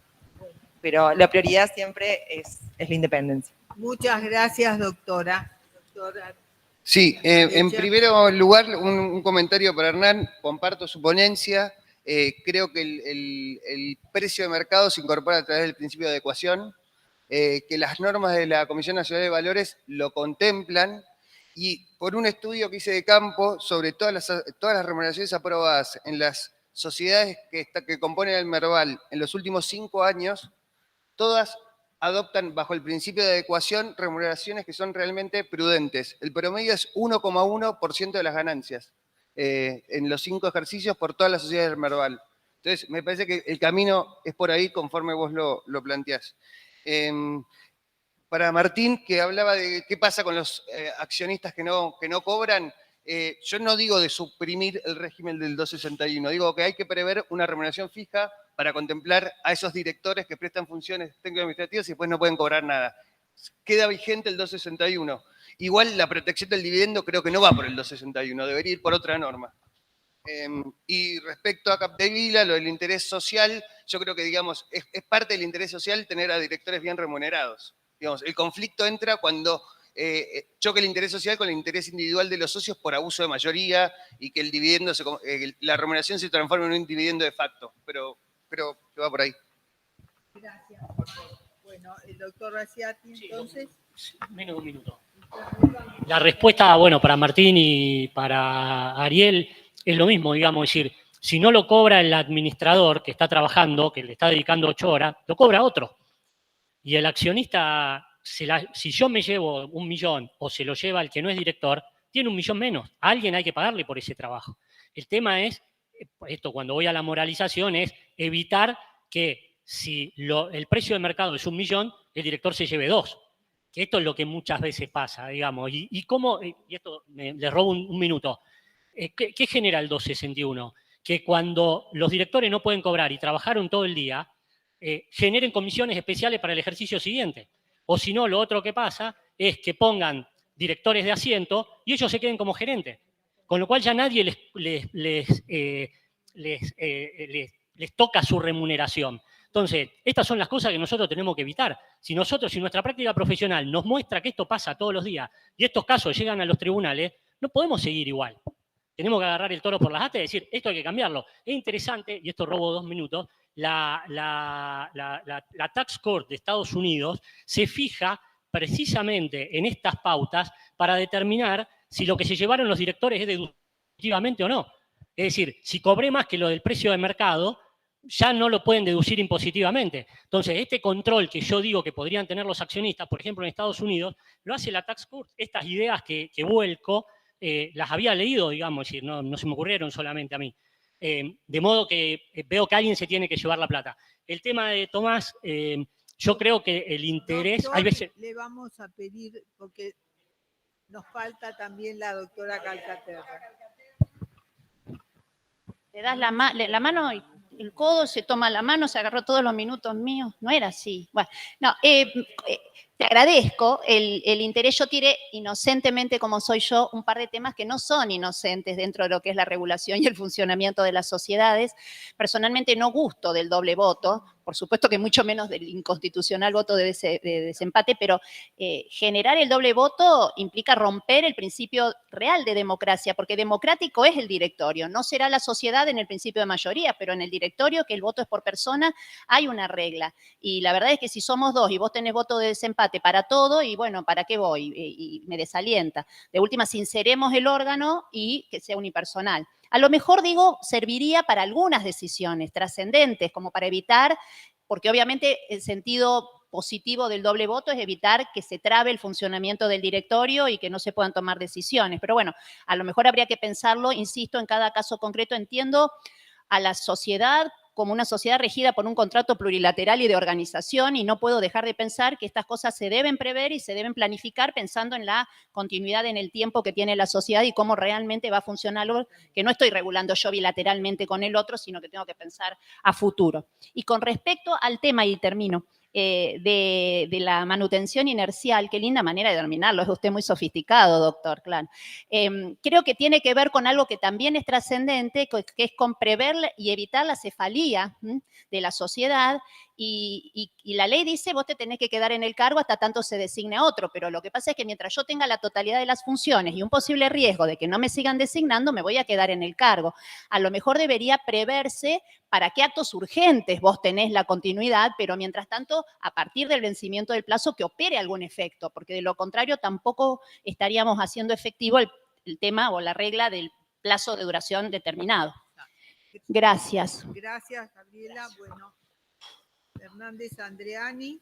Pero la prioridad siempre es la independencia. Muchas gracias, doctora. Sí, en primer lugar, un comentario para Hernán. Comparto su ponencia. Creo que el precio de mercado se incorpora a través del principio de adecuación. que las normas de la Comisión Nacional de Valores lo contemplan, y por un estudio que hice de campo sobre todas las remuneraciones aprobadas en las sociedades que componen el Merval en los últimos 5 años, todas adoptan bajo el principio de adecuación remuneraciones que son realmente prudentes. El promedio es 1,1% de las ganancias en los 5 ejercicios por todas las sociedades del Merval. Entonces, me parece que el camino es por ahí conforme vos lo planteás. Para Martín, que hablaba de qué pasa con los accionistas que no cobran, yo no digo de suprimir el régimen del 261, digo que hay que prever una remuneración fija para contemplar a esos directores que prestan funciones técnico-administrativas y después no pueden cobrar nada. Queda vigente el 261. Igual la protección del dividendo creo que no va por el 261, debería ir por otra norma. Y respecto a Capdevila, lo del interés social, yo creo que, digamos, es parte del interés social tener a directores bien remunerados. Digamos, el conflicto entra cuando choca el interés social con el interés individual de los socios por abuso de mayoría y que el dividendo, la remuneración se transforma en un dividendo de facto, pero creo que va por ahí. Gracias. Bueno, el doctor Raciati, entonces. Menos de un minuto. La respuesta, bueno, para Martín y para Ariel es lo mismo, digamos, es decir, si no lo cobra el administrador que está trabajando, que le está dedicando 8 horas, lo cobra otro. Y el accionista, si yo me llevo 1 millón o se lo lleva el que no es director, tiene 1 millón menos. A alguien hay que pagarle por ese trabajo. El tema es, esto cuando voy a la moralización, es evitar que si el precio de mercado es 1 millón, el director se lleve 2. Que esto es lo que muchas veces pasa, digamos. Y esto les robo un minuto. ¿Qué genera el 261? Que cuando los directores no pueden cobrar y trabajaron todo el día, generen comisiones especiales para el ejercicio siguiente. O si no, lo otro que pasa es que pongan directores de asiento y ellos se queden como gerentes. Con lo cual ya nadie les toca su remuneración. Entonces, estas son las cosas que nosotros tenemos que evitar. Si nuestra práctica profesional nos muestra que esto pasa todos los días y estos casos llegan a los tribunales, no podemos seguir igual. Tenemos que agarrar el toro por las astas y decir, esto hay que cambiarlo. Es interesante, y esto robo 2 minutos, la Tax Court de Estados Unidos se fija precisamente en estas pautas para determinar si lo que se llevaron los directores es deductivamente o no. Es decir, si cobré más que lo del precio de mercado, ya no lo pueden deducir impositivamente. Entonces, este control que yo digo que podrían tener los accionistas, por ejemplo, en Estados Unidos, lo hace la Tax Court. Estas ideas que vuelco, las había leído, digamos, es decir, no se me ocurrieron solamente a mí. De modo que veo que alguien se tiene que llevar la plata. El tema de Tomás, yo creo que el interés... Doctor, hay veces... le vamos a pedir, porque nos falta también la doctora Calcaterra. Le das la mano y el codo, se toma la mano, se agarró todos los minutos míos. No era así. Bueno, no, te agradezco el interés. Yo tiré inocentemente, como soy yo, un par de temas que no son inocentes dentro de lo que es la regulación y el funcionamiento de las sociedades. Personalmente no gusto del doble voto, por supuesto que mucho menos del inconstitucional voto de desempate, pero generar el doble voto implica romper el principio real de democracia, porque democrático es el directorio. No será la sociedad en el principio de mayoría, pero en el directorio, que el voto es por persona, hay una regla. Y la verdad es que si somos 2 y vos tenés voto de desempate para todo, y bueno, ¿para qué voy? Y me desalienta. De última, sinceremos el órgano y que sea unipersonal. A lo mejor, digo, serviría para algunas decisiones trascendentes, como para evitar, porque obviamente el sentido positivo del doble voto es evitar que se trabe el funcionamiento del directorio y que no se puedan tomar decisiones. Pero bueno, a lo mejor habría que pensarlo, insisto, en cada caso concreto. Entiendo a la sociedad como una sociedad regida por un contrato plurilateral y de organización, y no puedo dejar de pensar que estas cosas se deben prever y se deben planificar pensando en la continuidad en el tiempo que tiene la sociedad y cómo realmente va a funcionar, que no estoy regulando yo bilateralmente con el otro, sino que tengo que pensar a futuro. Y con respecto al tema, y termino, de la manutención inercial, qué linda manera de terminarlo, es usted muy sofisticado, doctor Clan. Creo que tiene que ver con algo que también es trascendente, que es con prever y evitar la cefalía de la sociedad y la ley dice vos te tenés que quedar en el cargo hasta tanto se designe otro, pero lo que pasa es que mientras yo tenga la totalidad de las funciones y un posible riesgo de que no me sigan designando, me voy a quedar en el cargo. A lo mejor debería preverse para qué actos urgentes vos tenés la continuidad, pero mientras tanto, a partir del vencimiento del plazo, que opere algún efecto, porque de lo contrario tampoco estaríamos haciendo efectivo el tema o la regla del plazo de duración determinado. Gracias. Gracias, Gabriela. Bueno, Hernández Andreani.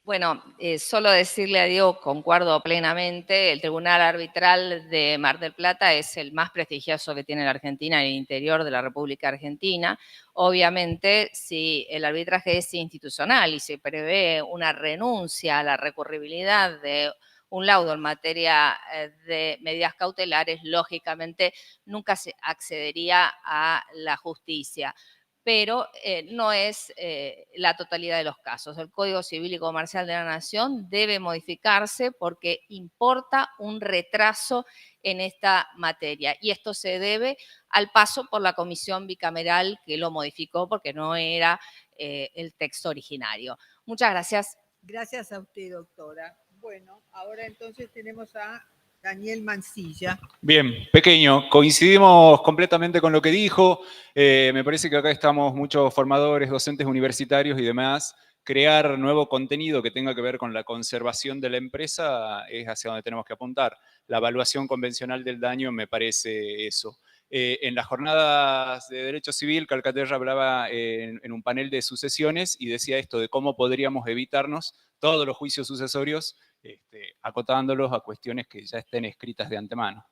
Bueno, solo decirle a Diego, concuerdo plenamente, el Tribunal Arbitral de Mar del Plata es el más prestigioso que tiene la Argentina en el interior de la República Argentina. Obviamente, si el arbitraje es institucional y se prevé una renuncia a la recurribilidad de un laudo en materia de medidas cautelares, lógicamente nunca se accedería a la justicia. Pero no es la totalidad de los casos. El Código Civil y Comercial de la Nación debe modificarse porque importa un retraso en esta materia. Y esto se debe al paso por la comisión bicameral que lo modificó porque no era el texto originario. Muchas gracias. Gracias a usted, doctora. Bueno, ahora entonces tenemos a Daniel Mancilla. Bien, pequeño, coincidimos completamente con lo que dijo. Me parece que acá estamos muchos formadores, docentes universitarios y demás. Crear nuevo contenido que tenga que ver con la conservación de la empresa es hacia donde tenemos que apuntar. La evaluación convencional del daño me parece eso. En las jornadas de Derecho Civil, Calcaterra hablaba en un panel de sucesiones y decía esto de cómo podríamos evitarnos todos los juicios sucesorios acotándolos a cuestiones que ya estén escritas de antemano.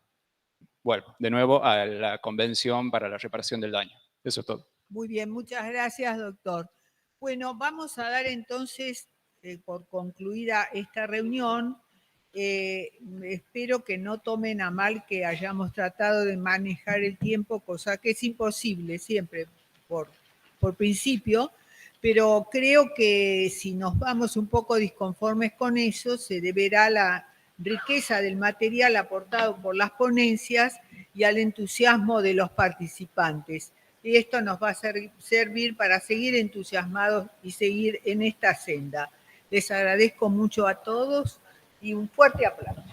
Bueno, de nuevo a la Convención para la Reparación del Daño. Eso es todo. Muy bien, muchas gracias, doctor. Bueno, vamos a dar entonces, por concluida esta reunión, espero que no tomen a mal que hayamos tratado de manejar el tiempo, cosa que es imposible siempre por principio, pero creo que si nos vamos un poco disconformes con eso, se deberá a la riqueza del material aportado por las ponencias y al entusiasmo de los participantes. Y esto nos va a servir para seguir entusiasmados y seguir en esta senda. Les agradezco mucho a todos y un fuerte aplauso.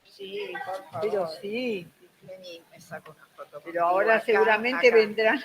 Sí, por favor. Pero sí. Vení, me saco una foto. Pero ahora seguramente vendrán.